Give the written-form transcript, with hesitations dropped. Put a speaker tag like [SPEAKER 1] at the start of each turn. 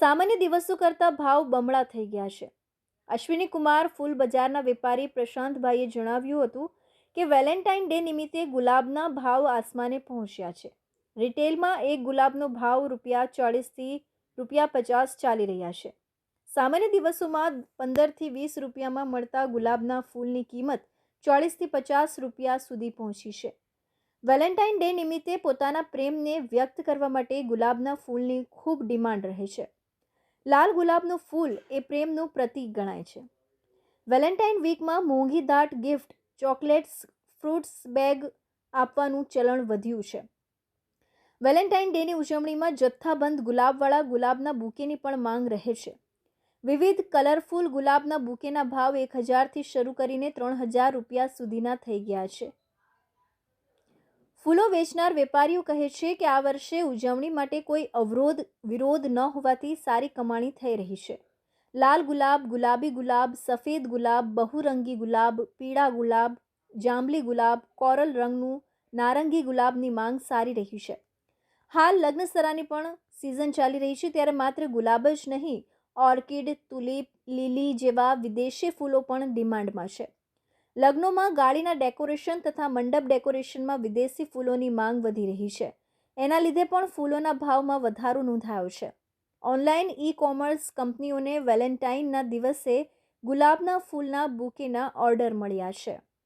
[SPEAKER 1] સામાન્ય દિવસો કરતાં ભાવ બમણા થઈ ગયા છે. અશ્વિની કુમાર ફૂલ બજારના વેપારી પ્રશાંતભાઈએ જણાવ્યું હતું કે વેલેન્ટાઇન ડે નિમિત્તે ગુલાબના ભાવ આસમાને પહોંચ્યા છે. રિટેલમાં એક ગુલાબનો ભાવ ₹40થી ₹50 ચાલી રહ્યા છે. સામાન્ય દિવસોમાં 15થી 20 રૂપિયામાં મળતા ગુલાબના ફૂલની કિંમત ₹40થી ₹50 સુધી પહોંચી છે. વેલેન્ટાઇન ડે નિમિત્તે પોતાના પ્રેમને વ્યક્ત કરવા માટે ગુલાબના ફૂલની ખૂબ ડિમાન્ડ રહે છે. લાલ ગુલાબનું ફૂલ એ પ્રેમનું પ્રતીક ગણાય છે. વેલેન્ટાઇન વીકમાં મોંઘી દાટ ગિફ્ટ, ચોકલેટ્સ, ફ્રૂટ્સ બેગ આપવાનું ચલણ વધ્યું છે. વેલેન્ટાઇન ડેની ઉજવણીમાં જથ્થાબંધ ગુલાબવાળા ગુલાબના બુકેની પણ માંગ રહે છે. વિવિધ કલરફુલ ગુલાબના બુકેના ભાવ 1000થી શરૂ કરીને ₹3000 સુધીના થઈ ગયા છે. ફૂલો વેચનાર વેપારીઓ કહે છે કે આ વર્ષે ઉજવણી માટે કોઈ વિરોધ ન હોવાથી સારી કમાણી થઈ રહી છે. લાલ ગુલાબ, ગુલાબી ગુલાબ, સફેદ ગુલાબ, બહુરંગી ગુલાબ, પીળા ગુલાબ, જાંબલી ગુલાબ, કોરલ રંગનું નારંગી ગુલાબની માંગ સારી રહી છે. હાલ લગ્નસરાની પણ સિઝન ચાલી રહી છે, ત્યારે માત્ર ગુલાબ જ નહીં, ઓર્કિડ, તુલિપ, લીલી જેવા વિદેશી ફૂલો પણ ડિમાન્ડમાં છે. લગ્નોમાં ગાડીના ડેકોરેશન તથા મંડપ ડેકોરેશનમાં વિદેશી ફૂલોની માંગ વધી રહી છે. એના લીધે પણ ફૂલોના ભાવમાં વધારો નોંધાયો છે. ઓનલાઈન ઈ-કોમર્સ કંપનીઓને વેલેન્ટાઇનના દિવસે ગુલાબના ફૂલના બુકેના ઓર્ડર મળ્યા છે.